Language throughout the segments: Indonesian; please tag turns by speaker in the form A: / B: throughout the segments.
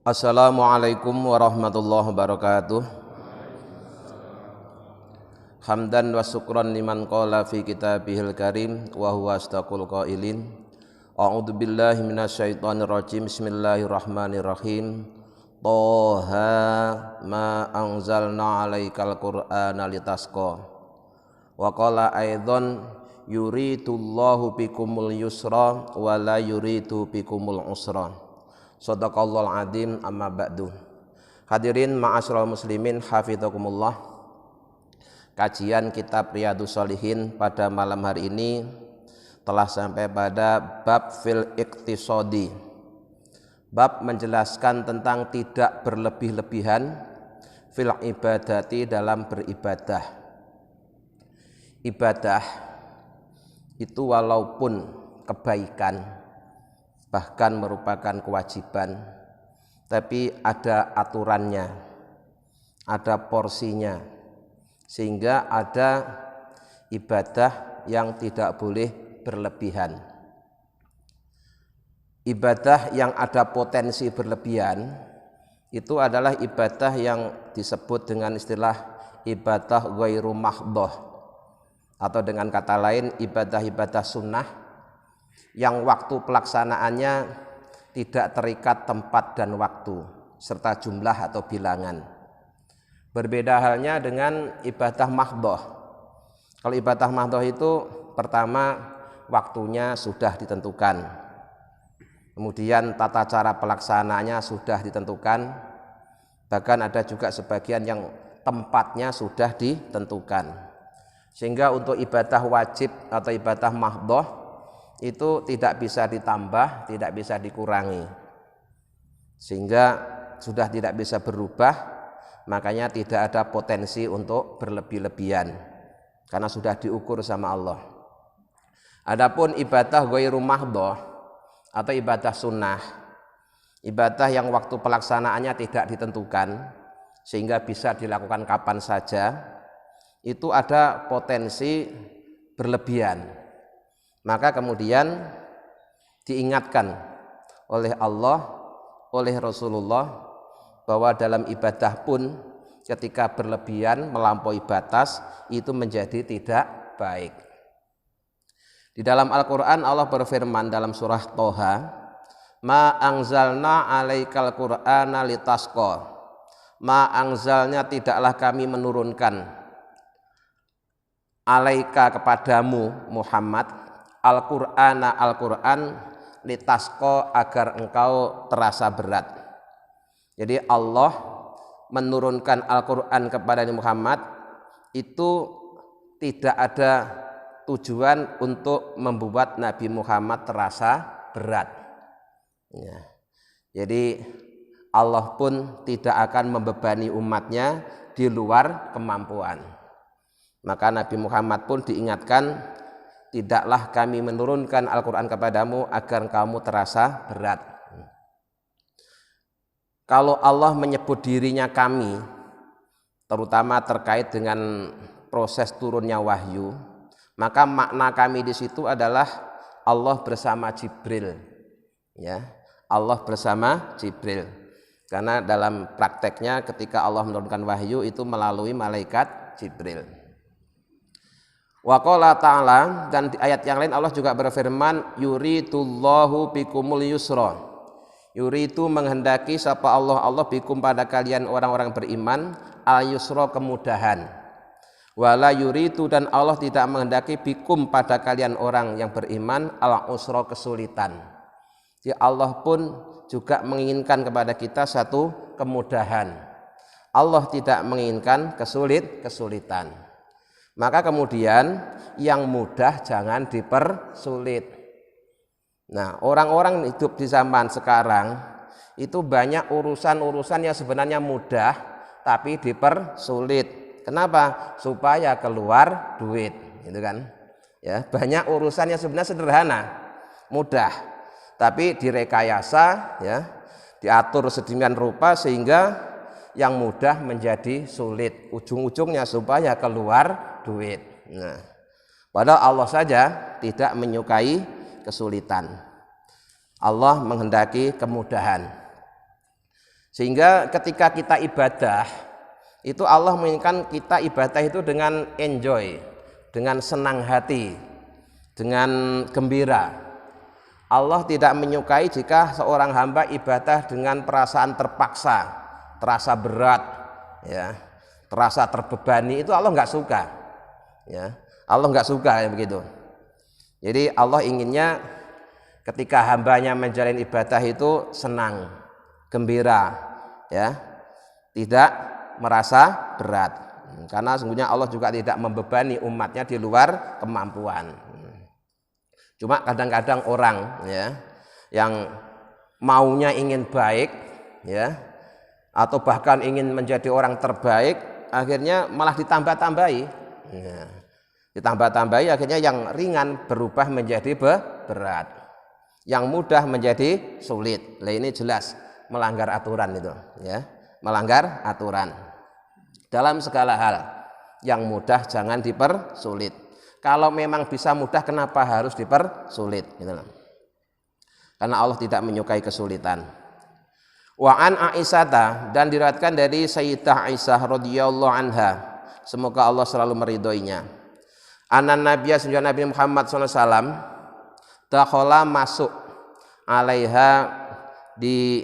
A: Assalamualaikum warahmatullahi wabarakatuh. Hamdan wa syukran liman qala fi kitabihil karim wa huwa astaqul qailin. A'udzu billahi minasyaitonir rajim. Bismillahirrahmanirrahim. Toha ma anzalna 'alaikal qur'ana litasqa. Wa qala aidan yuridullahu bikumul yusra wa la yuridu bikumul usra. Shadaqallahul adzim, amma ba'du. Hadirin ma'asyiral muslimin hafizakumullah. Kajian kitab Riyadhus Shalihin pada malam hari ini telah sampai pada bab fil iqtisadi. Bab menjelaskan tentang tidak berlebih-lebihan fil ibadati, dalam beribadah. Ibadah itu walaupun kebaikan, bahkan merupakan kewajiban, tapi ada aturannya, ada porsinya, sehingga ada ibadah yang tidak boleh berlebihan. Ibadah yang ada potensi berlebihan itu adalah ibadah yang disebut dengan istilah ibadah ghairu mahdhah, atau dengan kata lain ibadah-ibadah sunnah yang waktu pelaksanaannya tidak terikat tempat dan waktu serta jumlah atau bilangan. Berbeda halnya dengan ibadah mahdhah. Kalau ibadah mahdhah itu pertama waktunya sudah ditentukan, kemudian tata cara pelaksanaannya sudah ditentukan, bahkan ada juga sebagian yang tempatnya sudah ditentukan. Sehingga untuk ibadah wajib atau ibadah mahdhah itu tidak bisa ditambah, tidak bisa dikurangi, sehingga sudah tidak bisa berubah. Makanya tidak ada potensi untuk berlebih-lebihan karena sudah diukur sama Allah. Adapun ibadah ghairu mahdhah atau ibadah sunnah, ibadah yang waktu pelaksanaannya tidak ditentukan sehingga bisa dilakukan kapan saja, itu ada potensi berlebihan. Maka kemudian diingatkan oleh Allah, oleh Rasulullah, bahwa dalam ibadah pun ketika berlebihan melampaui batas itu menjadi tidak baik. Di dalam Al-Quran Allah berfirman dalam surah Toha, ma anzalna 'alaikal qur'ana litasqa. Ma anzalnya tidaklah kami menurunkan, alaika kepadamu Muhammad, Al-Qur'ana Al-Qur'an, litasqa agar engkau terasa berat. Jadi Allah menurunkan Al-Qur'an kepada Nabi Muhammad itu tidak ada tujuan untuk membuat Nabi Muhammad terasa berat. Ya. Jadi Allah pun tidak akan membebani umatnya di luar kemampuan. Maka Nabi Muhammad pun diingatkan, tidaklah kami menurunkan Al-Quran kepadamu agar kamu terasa berat. Kalau Allah menyebut dirinya kami, terutama terkait dengan proses turunnya wahyu, maka makna kami di situ adalah Allah bersama Jibril. Ya, Allah bersama Jibril. Karena dalam prakteknya ketika Allah menurunkan wahyu itu melalui malaikat Jibril. Wa qala ta'ala, dan di ayat yang lain Allah juga berfirman, yuridullahu bikumul yusra. Yuridu menghendaki sapa Allah bikum pada kalian orang-orang beriman, al yusra kemudahan. Wala yuridu, dan Allah tidak menghendaki bikum pada kalian orang yang beriman, al usra kesulitan. Jadi Allah pun juga menginginkan kepada kita satu kemudahan. Allah tidak menginginkan kesulitan. Maka kemudian yang mudah jangan dipersulit. Nah, orang-orang hidup di zaman sekarang itu banyak urusan-urusan yang sebenarnya mudah tapi dipersulit. Kenapa? Supaya keluar duit, gitu kan? Ya, banyak urusan yang sebenarnya sederhana, mudah, tapi direkayasa, ya, diatur sedemikian rupa sehingga yang mudah menjadi sulit. Ujung-ujungnya supaya keluar duit. Nah, padahal Allah saja tidak menyukai kesulitan. Allah menghendaki kemudahan. Sehingga ketika kita ibadah, itu Allah menginginkan kita ibadah itu dengan enjoy, dengan senang hati, dengan gembira. Allah tidak menyukai jika seorang hamba ibadah dengan perasaan terpaksa, terasa berat, ya, terasa terbebani. Itu Allah nggak suka, ya. Allah nggak suka ya begitu. Jadi Allah inginnya ketika hambanya menjalani ibadah itu senang, gembira, ya, tidak merasa berat. Karena sesungguhnya Allah juga tidak membebani umatnya di luar kemampuan. Cuma kadang-kadang orang, ya, yang maunya ingin baik, ya, atau bahkan ingin menjadi orang terbaik, akhirnya malah ditambah-tambahi, ya. Ditambah-tambahi, akhirnya yang ringan berubah menjadi berat, yang mudah menjadi sulit. Nah, ini jelas melanggar aturan itu, ya, melanggar aturan dalam segala hal. Yang mudah jangan dipersulit. Kalau memang bisa mudah, kenapa harus dipersulit, gitu loh. Karena Allah tidak menyukai kesulitan. Wa an Aisyah, dan diriwayatkan dari Sayyidah Aisyah radhiyallahu anha, semoga Allah selalu meridhoinya. Anan Nabiya, sesungguhnya Nabi Muhammad SAW dakhala masuk alaiha di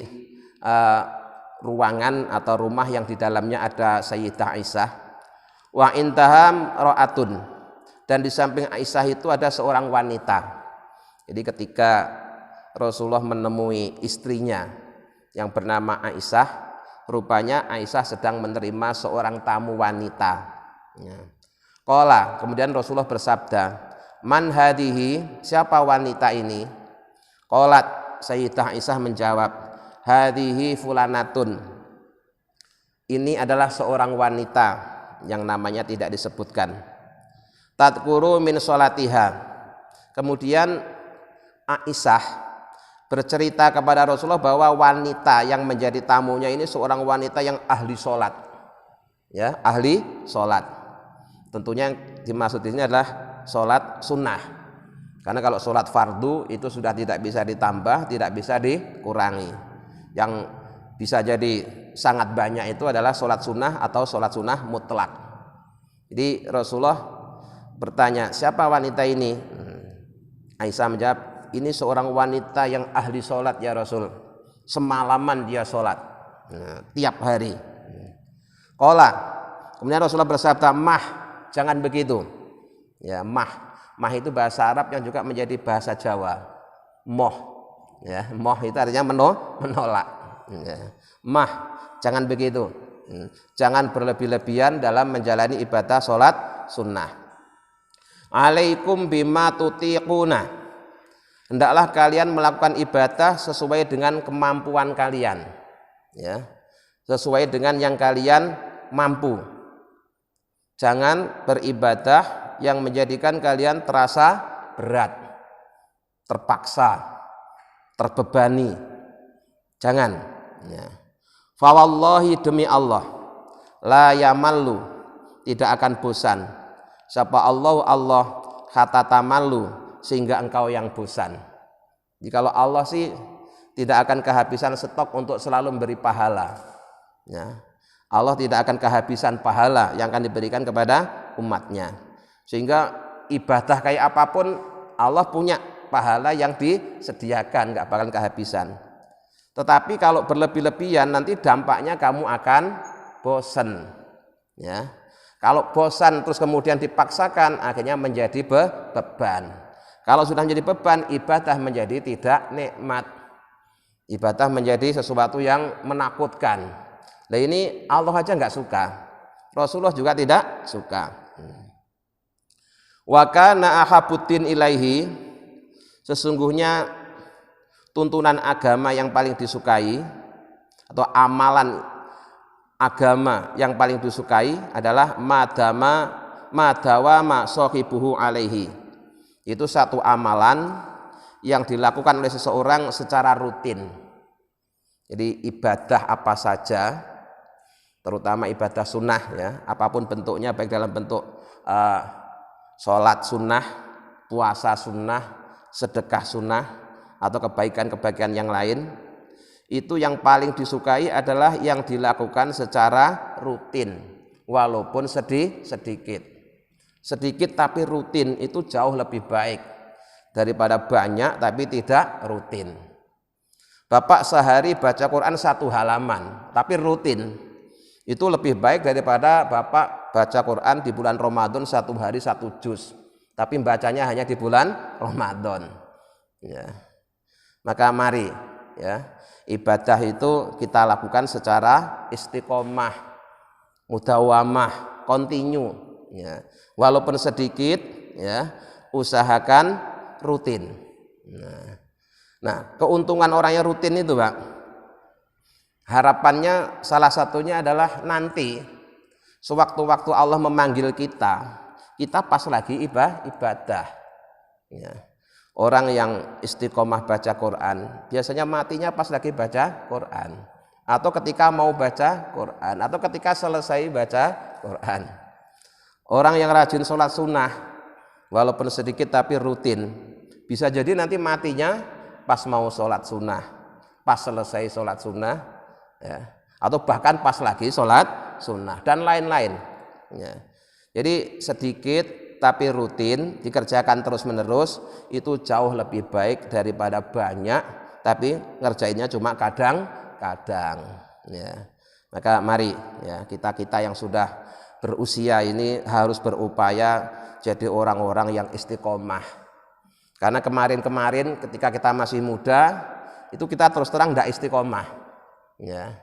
A: ruangan atau rumah yang di dalamnya ada Sayyidah Aisyah. Wa intaham ra'atun, dan di samping Aisyah itu ada seorang wanita. Jadi ketika Rasulullah menemui istrinya yang bernama Aisyah, rupanya Aisyah sedang menerima seorang tamu wanita, ya. Qala, kemudian Rasulullah bersabda, man hadihi, siapa wanita ini? Qalat, Sayyidah Aisyah menjawab, hadihi fulanatun, ini adalah seorang wanita yang namanya tidak disebutkan. Tadkuru min sholatiha, kemudian Aisyah bercerita kepada Rasulullah bahwa wanita yang menjadi tamunya ini seorang wanita yang ahli sholat, ya, ahli sholat. Tentunya yang dimaksud di sini adalah sholat sunnah, karena kalau sholat fardu itu sudah tidak bisa ditambah, tidak bisa dikurangi. Yang bisa jadi sangat banyak itu adalah sholat sunnah atau sholat sunnah mutlak. Jadi Rasulullah bertanya, siapa wanita ini? Aisyah menjawab, ini seorang wanita yang ahli sholat ya Rasul, semalaman dia sholat, tiap hari. Qala, kemudian Rasulullah bersabda, mah, jangan begitu, ya. Mah itu bahasa Arab yang juga menjadi bahasa Jawa. Moh, ya, moh itu artinya menolak, ya. Mah, jangan begitu, jangan berlebih-lebihan dalam menjalani ibadah sholat sunnah. Alaikum bima tutiquna, hendaklah kalian melakukan ibadah sesuai dengan kemampuan kalian, ya, sesuai dengan yang kalian mampu. Jangan beribadah yang menjadikan kalian terasa berat, terpaksa, terbebani. Jangan, ya. Fawallahi, demi Allah, la yamallu, tidak akan bosan. Siapa Allah kata tamalu, sehingga engkau yang bosan. Jadi kalau Allah sih tidak akan kehabisan stok untuk selalu memberi pahala, ya. Allah tidak akan kehabisan pahala yang akan diberikan kepada umatnya. Sehingga ibadah kayak apapun Allah punya pahala yang disediakan, nggak bakal kehabisan. Tetapi kalau berlebih-lebihan nanti dampaknya kamu akan bosan, ya. Kalau bosan terus kemudian dipaksakan, akhirnya menjadi beban. Kalau sudah menjadi beban, ibadah menjadi tidak nikmat. Ibadah menjadi sesuatu yang menakutkan. Nah ini Allah aja nggak suka, Rasulullah juga tidak suka. Wa kana ahabuddin ilaihi, sesungguhnya tuntunan agama yang paling disukai atau amalan agama yang paling disukai adalah madawama sahibuhu alaihi. Itu satu amalan yang dilakukan oleh seseorang secara rutin. Jadi ibadah apa saja, terutama ibadah sunnah, ya, apapun bentuknya, baik dalam bentuk sholat sunnah, puasa sunnah, sedekah sunnah, atau kebaikan-kebaikan yang lain, itu yang paling disukai adalah yang dilakukan secara rutin, walaupun sedikit. Sedikit tapi rutin itu jauh lebih baik daripada banyak tapi tidak rutin. Bapak sehari baca Quran 1 halaman tapi rutin, itu lebih baik daripada Bapak baca Quran di bulan Ramadan 1 hari 1 juz tapi bacanya hanya di bulan Ramadan. Ya. Maka mari ya, ibadah itu kita lakukan secara istiqomah, mudawamah, kontinu ya. Walaupun sedikit ya, usahakan rutin. Nah, keuntungan orang yang rutin itu, Pak, harapannya salah satunya adalah nanti sewaktu-waktu Allah memanggil kita pas lagi ibadah ya. Orang yang istiqomah baca Quran biasanya matinya pas lagi baca Quran, atau ketika mau baca Quran, atau ketika selesai baca Quran. Orang yang rajin sholat sunnah walaupun sedikit tapi rutin, bisa jadi nanti matinya pas mau sholat sunnah, pas selesai sholat sunnah ya, atau bahkan pas lagi sholat sunnah dan lain-lain ya. Jadi sedikit tapi rutin dikerjakan terus menerus itu jauh lebih baik daripada banyak tapi ngerjainnya cuma kadang-kadang ya. Maka mari ya, kita yang sudah berusia ini harus berupaya jadi orang-orang yang istiqomah. Karena kemarin-kemarin ketika kita masih muda itu kita terus terang tidak istiqomah ya.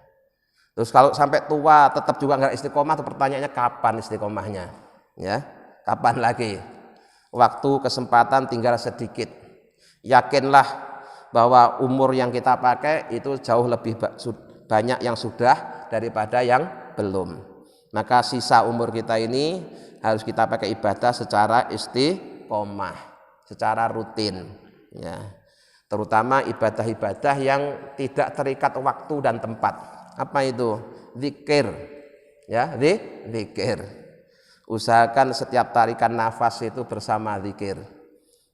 A: Terus kalau sampai tua tetap juga nggak istiqomah, itu pertanyaannya kapan istiqomahnya ya. Kapan lagi? Waktu kesempatan tinggal sedikit. Yakinlah bahwa umur yang kita pakai itu jauh lebih banyak yang sudah daripada yang belum. Maka sisa umur kita ini harus kita pakai ibadah secara istiqomah, secara rutin ya. Terutama ibadah-ibadah yang tidak terikat waktu dan tempat. Apa itu? Zikir ya, zikir. Usahakan setiap tarikan nafas itu bersama zikir,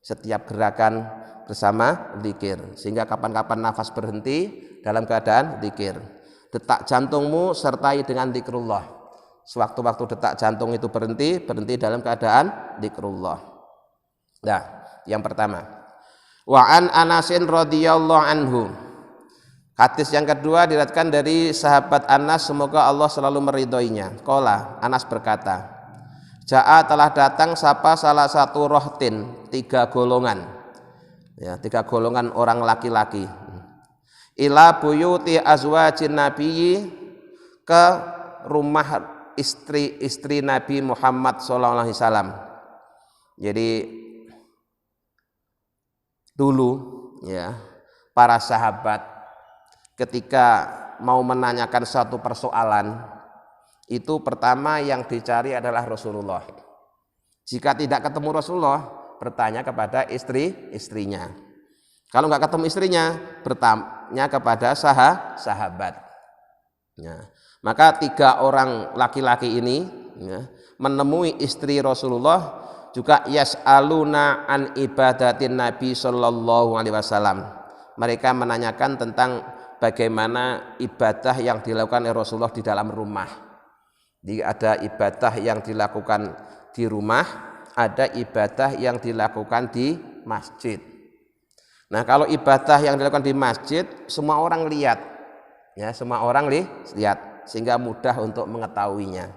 A: setiap gerakan bersama zikir, sehingga kapan-kapan nafas berhenti dalam keadaan zikir. Detak jantungmu sertai dengan zikrullah. Sewaktu-waktu detak jantung itu berhenti dalam keadaan zikrullah. Nah, yang pertama. Wa an Anasin radhiyallahu anhu. Hadis yang kedua diriwayatkan dari sahabat Anas, semoga Allah selalu meridhoinya. Qala, Anas berkata, Ja'a telah datang sapa salah satu rohtin, 3 golongan ya, 3 golongan orang laki-laki, ila buyuti azwajin nabiyyi, ke rumah istri-istri Nabi Muhammad SAW. Jadi dulu ya, para sahabat ketika mau menanyakan suatu persoalan itu pertama yang dicari adalah Rasulullah. Jika tidak ketemu Rasulullah, bertanya kepada istri-istrinya. Kalau nggak ketemu istrinya, bertanya kepada sahabat. Ya. Maka 3 orang laki-laki ini ya, menemui istri Rasulullah juga yas'aluna an ibadatin Nabi Sallallahu Alaihi Wasallam. Mereka menanyakan tentang bagaimana ibadah yang dilakukan oleh Rasulullah di dalam rumah. Jadi ada ibadah yang dilakukan di rumah, ada ibadah yang dilakukan di masjid. Nah, kalau ibadah yang dilakukan di masjid semua orang lihat, ya semua orang lihat sehingga mudah untuk mengetahuinya.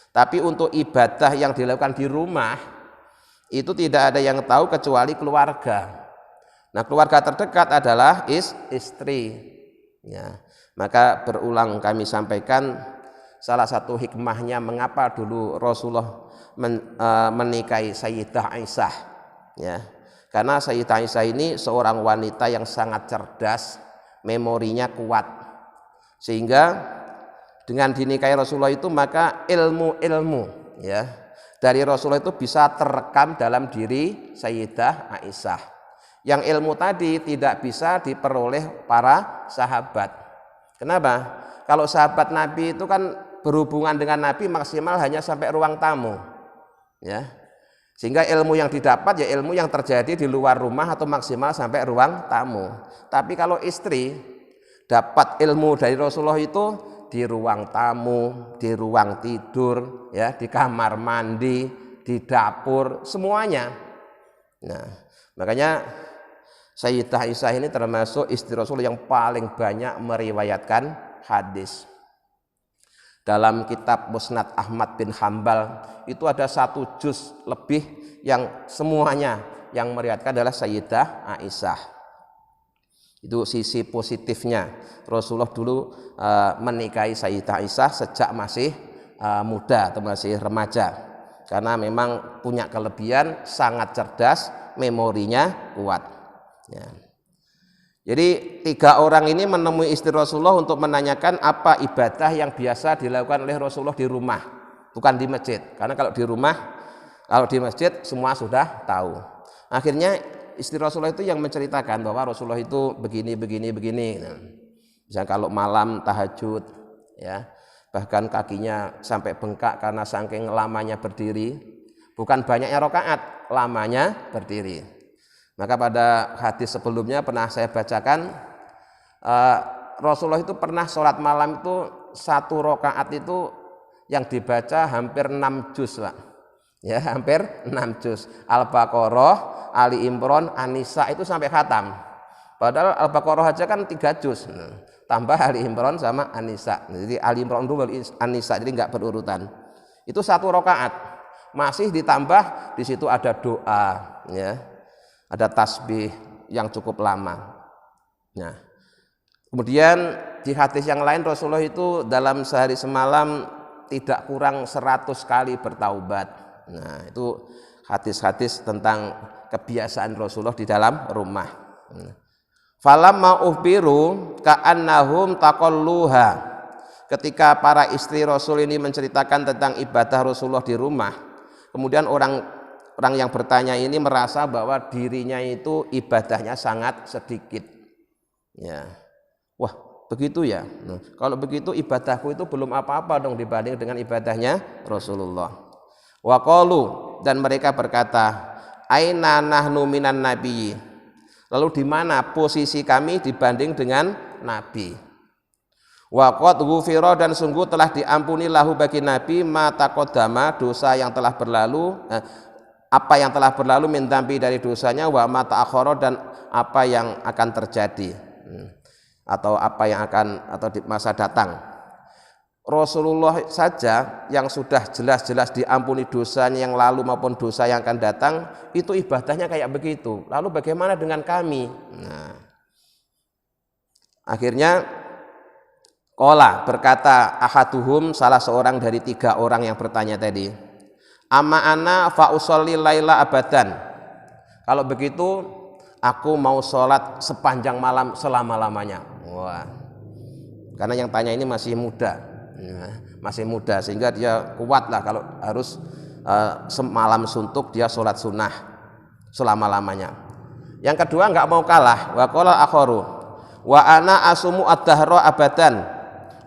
A: Tapi untuk ibadah yang dilakukan di rumah itu tidak ada yang tahu kecuali keluarga. Nah, keluarga terdekat adalah istri. Ya, maka berulang kami sampaikan. Salah satu hikmahnya mengapa dulu Rasulullah menikahi Sayyidah Aisyah ya. Karena Sayyidah Aisyah ini seorang wanita yang sangat cerdas, memorinya kuat. Sehingga dengan dinikahi Rasulullah itu maka ilmu-ilmu ya dari Rasulullah itu bisa terekam dalam diri Sayyidah Aisyah. Yang ilmu tadi tidak bisa diperoleh para sahabat. Kenapa? Kalau sahabat Nabi itu kan berhubungan dengan Nabi maksimal hanya sampai ruang tamu ya, sehingga ilmu yang didapat ya ilmu yang terjadi di luar rumah atau maksimal sampai ruang tamu. Tapi kalau istri dapat ilmu dari Rasulullah itu di ruang tamu, di ruang tidur, ya, di kamar mandi, di dapur, semuanya. Nah, makanya Sayyidah Aisyah ini termasuk istri Rasul yang paling banyak meriwayatkan hadis. Dalam kitab Musnad Ahmad bin Hambal itu ada 1 juz lebih yang semuanya yang meriwayatkan adalah Sayyidah Aisyah. Itu sisi positifnya. Rasulullah dulu menikahi Sayyidah Aisyah sejak masih muda atau masih remaja, karena memang punya kelebihan, sangat cerdas, memorinya kuat, ya. Jadi 3 orang ini menemui istri Rasulullah untuk menanyakan apa ibadah yang biasa dilakukan oleh Rasulullah di rumah, bukan di masjid. Karena kalau di rumah, kalau di masjid semua sudah tahu. Akhirnya istri Rasulullah itu yang menceritakan bahwa Rasulullah itu begini. Nah, misalnya kalau malam tahajud, ya, bahkan kakinya sampai bengkak karena saking lamanya berdiri, bukan banyaknya rakaat, lamanya berdiri. Maka pada hadis sebelumnya pernah saya bacakan, Rasulullah itu pernah sholat malam itu 1 rakaat itu yang dibaca hampir 6 juz, Pak. Ya, hampir 6 juz. Al-Baqarah, Ali Imran, An-Nisa itu sampai khatam. Padahal Al-Baqarah aja kan 3 juz. Tambah Ali Imran sama An-Nisa. Jadi Ali Imran dulu An-Nisa, jadi enggak berurutan. Itu 1 rakaat. Masih ditambah di situ ada doa, ya. Ada tasbih yang cukup lama. Nah, kemudian di hadis yang lain Rasulullah itu dalam sehari semalam tidak kurang 100 kali bertaubat. Nah, itu hadis-hadis tentang kebiasaan Rasulullah di dalam rumah. Falamma uhbiru ka'annahum taqalluha. Ketika para istri Rasul ini menceritakan tentang ibadah Rasulullah di rumah, kemudian orang yang bertanya ini merasa bahwa dirinya itu ibadahnya sangat sedikit, ya. Wah, begitu ya. Nah, kalau begitu ibadahku itu belum apa-apa dong dibanding dengan ibadahnya Rasulullah. Wa qalu, dan mereka berkata, aina nahnu minan nabi. Lalu di mana posisi kami dibanding dengan nabi? Wa qad ghufira, dan sungguh telah diampuni lahu bagi nabi ma taqaddama, dosa yang telah berlalu, apa yang telah berlalu min dzambi, dari dosanya, wa ma ta'akhkhara, dan apa yang akan terjadi atau apa yang akan atau di masa datang. Rasulullah saja yang sudah jelas-jelas diampuni dosanya yang lalu maupun dosa yang akan datang, itu ibadahnya kayak begitu. Lalu bagaimana dengan kami? Nah, akhirnya qala, berkata ahaduhum, salah seorang dari 3 orang yang bertanya tadi, amma ana fa usolli laila abadan. Kalau begitu aku mau sholat sepanjang malam selama-lamanya. Wah, karena yang tanya ini masih muda, masih muda, sehingga dia kuat lah kalau harus semalam suntuk dia sholat sunnah selama-lamanya. Yang kedua nggak mau kalah, wa qala akharu wa ana asumu ad-dahra abadan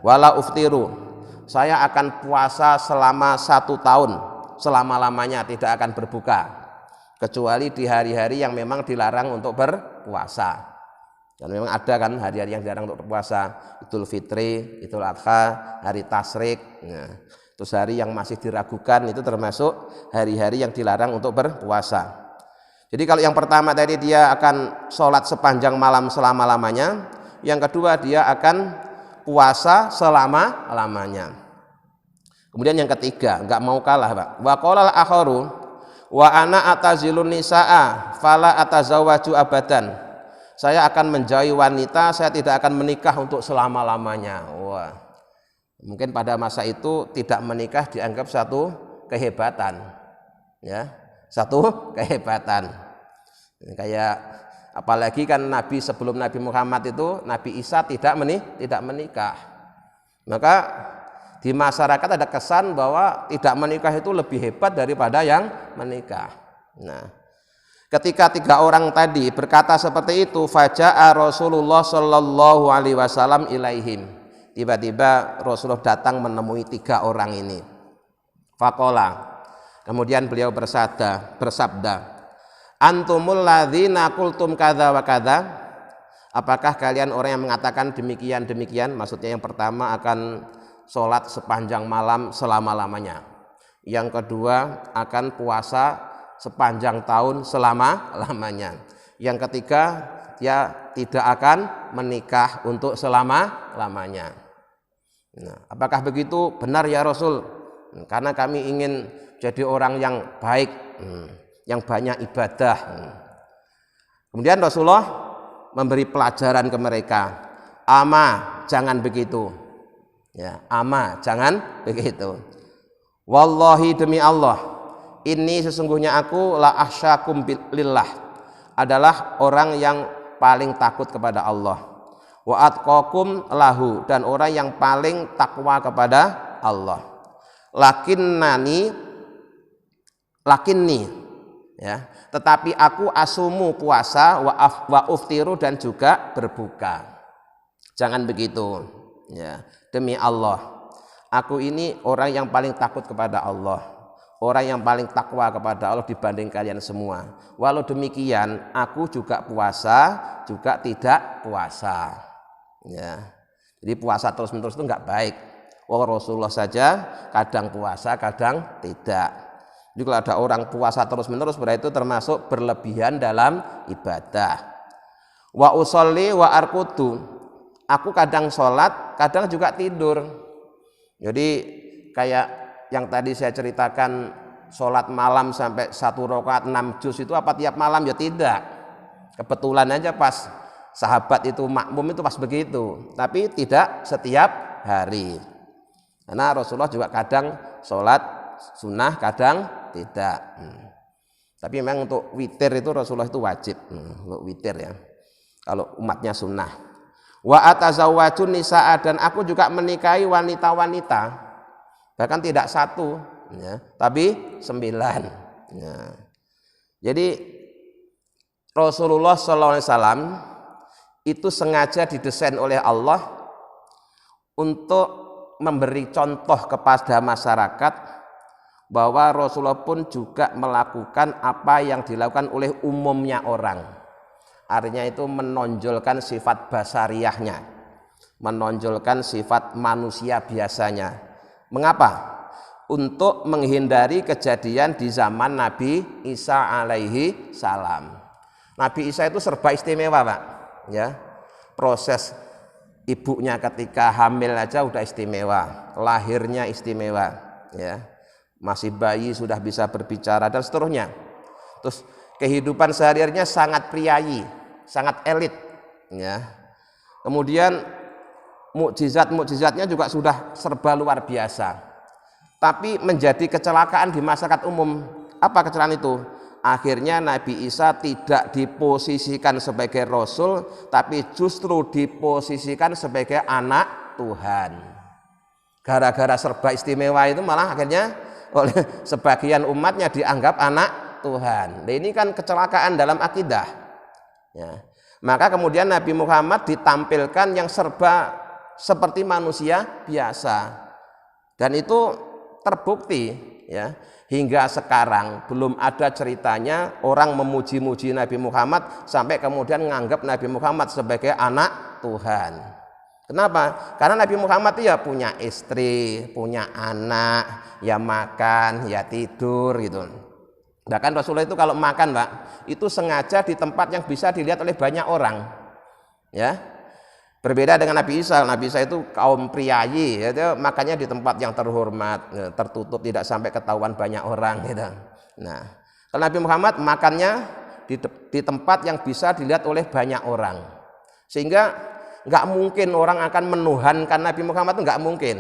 A: wala uftiru. Saya akan puasa selama 1 tahun, selama-lamanya tidak akan berbuka, kecuali di hari-hari yang memang dilarang untuk berpuasa. Dan memang ada kan hari-hari yang dilarang untuk berpuasa, Idul Fitri, Idul Adha, hari Tasyrik. Nah, terus hari yang masih diragukan itu termasuk hari-hari yang dilarang untuk berpuasa. Jadi kalau yang pertama tadi dia akan sholat sepanjang malam selama-lamanya, yang kedua dia akan puasa selama-lamanya. Kemudian yang ketiga, enggak mau kalah, Pak. Wa qala al-akharu wa ana atazilun nisaa fala atazawwaju abadan. Saya akan menjauhi wanita, saya tidak akan menikah untuk selama-lamanya. Wah. Mungkin pada masa itu tidak menikah dianggap satu kehebatan. Ya, satu kehebatan. Kayak apalagi kan Nabi sebelum Nabi Muhammad itu Nabi Isa tidak menikah. Maka di masyarakat ada kesan bahwa tidak menikah itu lebih hebat daripada yang menikah. Nah, ketika 3 orang tadi berkata seperti itu, faja'a Rasulullah sallallahu alaihi wasallam ilaihim. Tiba-tiba Rasulullah datang menemui 3 orang ini. Faqala, kemudian beliau bersabda, antumul ladzina qultum kadza wa kadza, Apakah kalian orang yang mengatakan demikian? Maksudnya yang pertama akan sholat sepanjang malam selama-lamanya. Yang kedua akan puasa sepanjang tahun selama-lamanya. Yang ketiga dia tidak akan menikah untuk selama-lamanya. Nah, apakah begitu? Benar ya Rasul. Karena kami ingin jadi orang yang baik, yang banyak ibadah. Kemudian Rasulullah memberi pelajaran ke mereka, ama jangan begitu, ya, ama jangan begitu. Wallahi demi Allah, ini sesungguhnya aku la ahsyakum lillah, adalah orang yang paling takut kepada Allah, wa atqakum lahu, dan orang yang paling takwa kepada Allah. Lakinni, ya, tetapi aku asumu puasa wa uftiru, dan juga berbuka. Jangan begitu, ya. Demi Allah, aku ini orang yang paling takut kepada Allah, orang yang paling takwa kepada Allah dibanding kalian semua. Walau demikian aku juga puasa, juga tidak puasa, ya. Jadi puasa terus-menerus itu enggak baik. Rasulullah saja kadang puasa, kadang tidak. Jadi kalau ada orang puasa terus-menerus, berarti itu termasuk berlebihan dalam ibadah. Wa usolli wa arkudu, aku kadang sholat, kadang juga tidur. Jadi kayak yang tadi saya ceritakan, sholat malam sampai 1 rakaat 6 juz itu apa tiap malam? Ya tidak. Kebetulan aja pas sahabat itu makmum itu pas begitu, tapi tidak setiap hari. Karena Rasulullah juga kadang sholat sunnah, kadang tidak. Tapi memang untuk witir itu Rasulullah itu wajib, untuk witir ya. Kalau umatnya sunnah. Wa atazawwajun nisaa, dan aku juga menikahi wanita-wanita. Bahkan tidak 1, ya, tapi 9. Ya. Jadi Rasulullah SAW itu sengaja didesain oleh Allah untuk memberi contoh kepada masyarakat bahwa Rasulullah pun juga melakukan apa yang dilakukan oleh umumnya orang. Artinya itu menonjolkan sifat basariyahnya, menonjolkan sifat manusia biasanya. Mengapa? Untuk menghindari kejadian di zaman Nabi Isa alaihi salam. Nabi Isa itu serba istimewa, Pak, ya. Proses ibunya ketika hamil aja udah istimewa, lahirnya istimewa, ya. Masih bayi sudah bisa berbicara dan seterusnya. Terus kehidupan sehari-harinya sangat priayi, sangat elit, ya. Kemudian mukjizat-mukjizatnya juga sudah serba luar biasa. Tapi menjadi kecelakaan di masyarakat umum. Apa kecelakaan itu? Akhirnya Nabi Isa tidak diposisikan sebagai Rasul, tapi justru diposisikan sebagai anak Tuhan. Gara-gara serba istimewa itu malah akhirnya oleh sebagian umatnya dianggap anak Tuhan. Nah, ini kan kecelakaan dalam akidah, ya. Maka kemudian Nabi Muhammad ditampilkan yang serba seperti manusia biasa, dan itu terbukti, ya. Hingga sekarang belum ada ceritanya orang memuji-muji Nabi Muhammad sampai kemudian menganggap Nabi Muhammad sebagai anak Tuhan. Kenapa? Karena Nabi Muhammad itu ya punya istri, punya anak, ya makan, ya tidur gitu. Bahkan Rasulullah itu kalau makan, Pak, itu sengaja di tempat yang bisa dilihat oleh banyak orang, ya. Berbeda dengan Nabi Isa. Nabi Isa itu kaum priayi, ya, makannya di tempat yang terhormat, tertutup, tidak sampai ketahuan banyak orang, gitu. Nah, kalau Nabi Muhammad makannya di tempat yang bisa dilihat oleh banyak orang, sehingga nggak mungkin orang akan menuhankan Nabi Muhammad, itu nggak mungkin.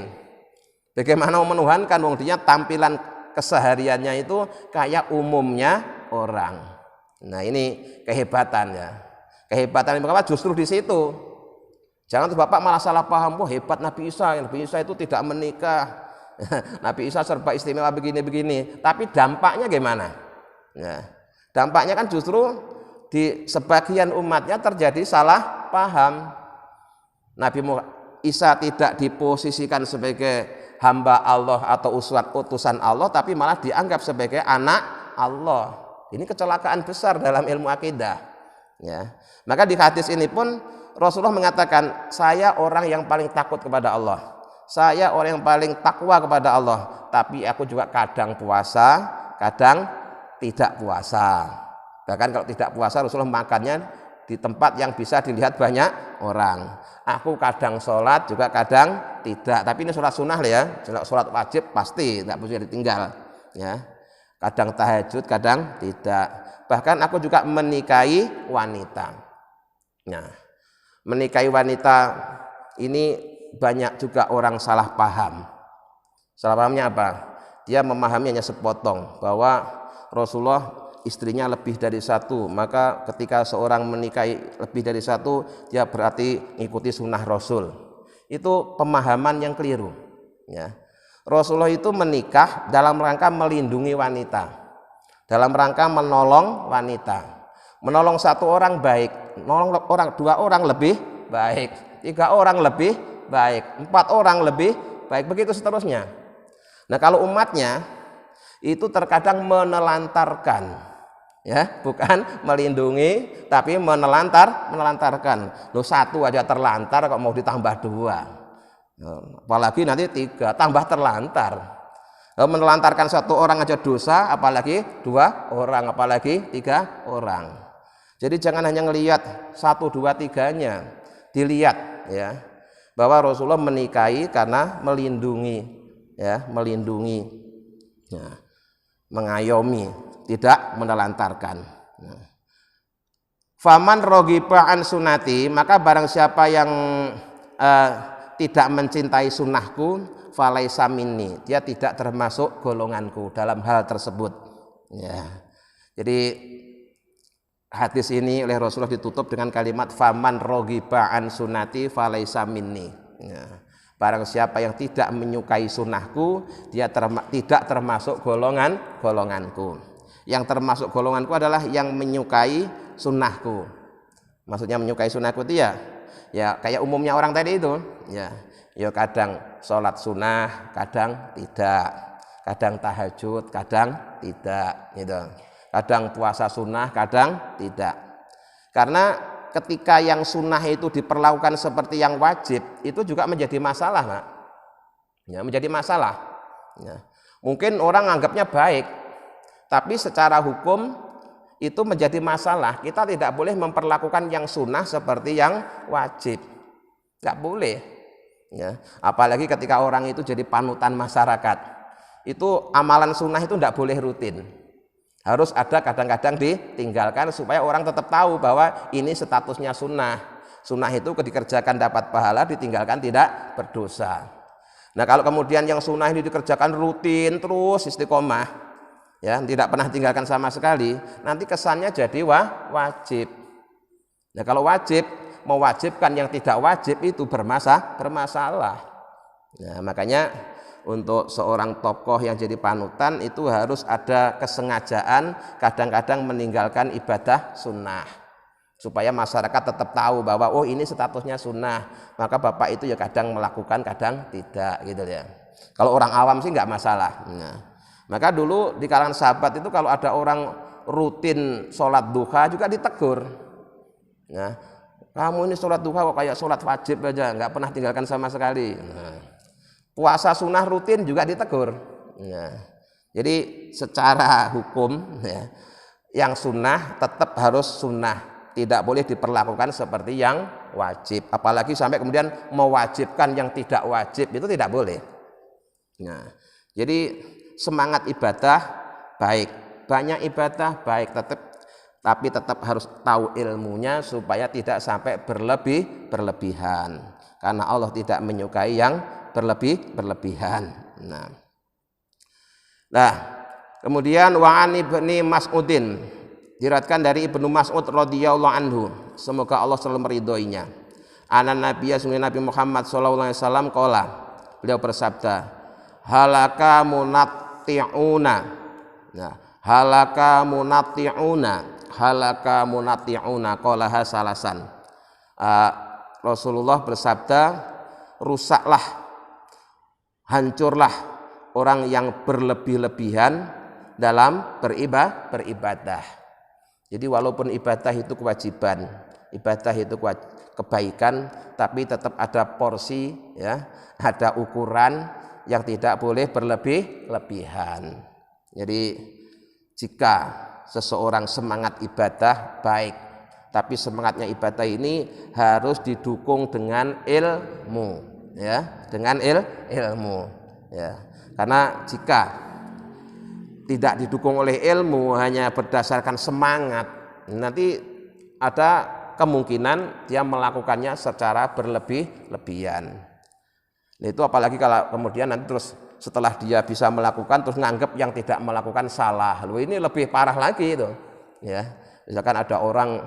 A: Bagaimana mau menuhankan? Wong dia tampilan kesehariannya itu kayak umumnya orang. Nah, ini kehebatan, ya. Kehebatan Nabi Muhammad justru di situ. Jangan tuh Bapak malah salah paham, wah hebat Nabi Isa. Nabi Isa itu tidak menikah. Nabi Isa serba istimewa begini-begini. Tapi dampaknya gimana? Ya, dampaknya kan justru di sebagian umatnya terjadi salah paham. Nabi Isa tidak diposisikan sebagai hamba Allah atau utusan Allah, tapi malah dianggap sebagai anak Allah. Ini kecelakaan besar dalam ilmu akidah. Ya. Maka di hadis ini pun Rasulullah mengatakan, saya orang yang paling takut kepada Allah. Saya orang yang paling takwa kepada Allah, tapi aku juga kadang puasa, kadang tidak puasa. Bahkan kalau tidak puasa Rasulullah makannya di tempat yang bisa dilihat banyak orang. Aku kadang sholat juga kadang tidak. Tapi ini sholat sunnah ya. Sholat wajib pasti tidak bisa ditinggal. Ya. Kadang tahajud, kadang tidak. Bahkan aku juga menikahi wanita. Nah, menikahi wanita ini banyak juga orang salah paham. Salah pahamnya apa? Dia memahami hanya sepotong bahwa Rasulullah istrinya lebih dari satu, maka ketika seorang menikahi lebih dari satu dia berarti mengikuti sunnah Rasul. Itu pemahaman yang keliru ya. Rasulullah itu menikah dalam rangka melindungi wanita, dalam rangka menolong wanita. Menolong satu orang baik, menolong dua orang lebih baik, 3 orang lebih baik, 4 orang lebih baik, begitu seterusnya. Nah, kalau umatnya itu terkadang menelantarkan, ya, bukan melindungi, tapi menelantarkan. Loh, 1 aja terlantar kok mau ditambah 2, apalagi nanti 3 tambah terlantar. Menelantarkan 1 orang aja dosa, apalagi 2 orang, apalagi 3 orang. Jadi jangan hanya ngelihat 1, 2, 3-nya, dilihat ya, bahwa Rasulullah menikahi karena melindungi ya, ya, mengayomi, tidak menelantarkan. Faman rogiba an sunati, maka barang siapa yang tidak mencintai sunnahku, falaisa minni, dia tidak termasuk golonganku dalam hal tersebut ya. Jadi hadis ini oleh Rasulullah ditutup dengan kalimat faman rogiba an sunati falaisa minni ya. Barang siapa yang tidak menyukai sunnahku, dia tidak termasuk golonganku. Yang termasuk golonganku adalah yang menyukai sunnahku. Maksudnya menyukai sunnahku itu ya kayak umumnya orang tadi itu ya kadang sholat sunnah, kadang tidak, kadang tahajud, kadang tidak gitu. Kadang puasa sunnah, kadang tidak. Karena ketika yang sunnah itu diperlakukan seperti yang wajib, itu juga menjadi masalah, Pak. Ya, menjadi masalah. Ya. Mungkin orang anggapnya baik, tapi secara hukum itu menjadi masalah. Kita tidak boleh memperlakukan yang sunnah seperti yang wajib. Tidak boleh. Ya. Apalagi ketika orang itu jadi panutan masyarakat. Itu amalan sunnah itu tidak boleh rutin. Harus ada kadang-kadang ditinggalkan supaya orang tetap tahu bahwa ini statusnya sunnah. Sunnah itu dikerjakan dapat pahala, ditinggalkan tidak berdosa. Nah, kalau kemudian yang sunnah ini dikerjakan rutin terus istiqomah, ya tidak pernah tinggalkan sama sekali, nanti kesannya jadi wajib. Nah, kalau wajib, mewajibkan yang tidak wajib itu bermasalah. Nah, makanya untuk seorang tokoh yang jadi panutan itu harus ada kesengajaan kadang-kadang meninggalkan ibadah sunnah supaya masyarakat tetap tahu bahwa oh ini statusnya sunnah, maka bapak itu ya kadang melakukan kadang tidak gitu ya. Kalau orang awam sih nggak masalah. Nah, maka dulu di kalangan sahabat itu kalau ada orang rutin sholat duha juga ditegur. Nah, kamu ini sholat duha kok kayak sholat wajib aja, nggak pernah tinggalkan sama sekali. Nah, puasa sunnah rutin juga ditegur. Nah, jadi secara hukum ya, yang sunnah tetap harus sunnah, tidak boleh diperlakukan seperti yang wajib. Apalagi sampai kemudian mewajibkan yang tidak wajib, itu tidak boleh. Nah, jadi semangat ibadah baik, banyak ibadah baik, tapi tetap harus tahu ilmunya supaya tidak sampai berlebihan. Karena Allah tidak menyukai yang berlebihan. Nah, kemudian wa'an ibni Mas'udin, diriwayatkan dari Ibnu Mas'ud radhiyallahu anhu, semoga Allah selalu meridhoinya. Anan Nabi Muhammad sallallahu alaihi wasallam qala, beliau bersabda, halaka munatti'una. Nah, halaka munatti'una qalaha salasan. Rasulullah bersabda, rusaklah, hancurlah orang yang berlebih-lebihan dalam beribadah. Jadi walaupun ibadah itu kewajiban, ibadah itu kebaikan, tapi tetap ada porsi, ya, ada ukuran yang tidak boleh berlebihan. Jadi jika seseorang semangat ibadah baik, tapi semangatnya ibadah ini harus didukung dengan ilmu, ya, dengan ilmu, ya. Karena jika tidak didukung oleh ilmu, hanya berdasarkan semangat, nanti ada kemungkinan dia melakukannya secara berlebihan. Nah, itu apalagi kalau kemudian nanti terus setelah dia bisa melakukan terus nganggap yang tidak melakukan salah. Loh, ini lebih parah lagi itu, ya. Misalkan ada orang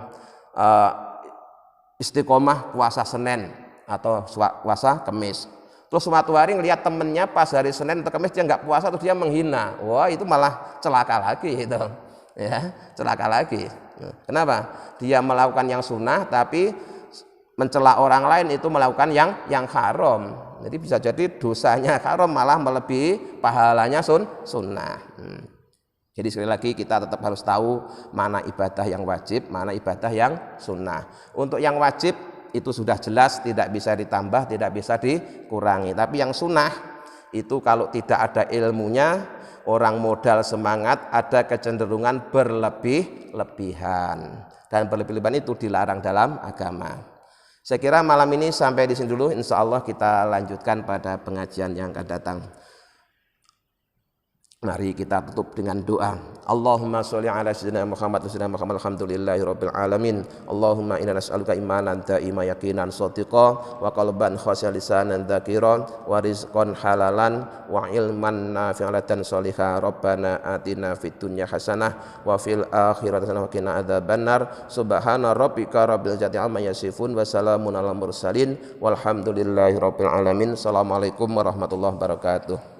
A: istiqomah puasa Senin atau puasa Kamis, terus suatu hari ngelihat temennya pas hari Senin atau Kamis dia nggak puasa, terus dia menghina. Wah, itu malah celaka lagi itu, ya, celaka lagi. Kenapa? Dia melakukan yang sunnah tapi mencela orang lain itu melakukan yang haram. Jadi bisa jadi dosanya haram malah melebihi pahalanya sunnah. Jadi sekali lagi kita tetap harus tahu mana ibadah yang wajib, mana ibadah yang sunnah. Untuk yang wajib itu sudah jelas tidak bisa ditambah, tidak bisa dikurangi. Tapi yang sunnah itu kalau tidak ada ilmunya, orang modal semangat, ada kecenderungan berlebihan. Dan berlebihan itu dilarang dalam agama. Saya kira malam ini sampai di sini dulu. Insya Allah kita lanjutkan pada pengajian yang akan datang. Mari kita tutup dengan doa. Allahumma sholli ala sayyidina Muhammad wa sayyidina Muhammad alhamdulillahi rabbil alamin. Allahumma inna nas'aluka imanan da'ima yaqinan shadiqa wa qalban khashi'an lisanan dzakiran wa rizqan halalan wa ilman nafi'an sholiha. Rabbana atina fid dunya hasanah wa fil akhirati hasanah wa qina adzabannar. Subhana rabbika rabbil izzati amma yasifun wa salamun alal mursalin walhamdulillahi rabbil alamin. Assalamualaikum warahmatullahi wabarakatuh.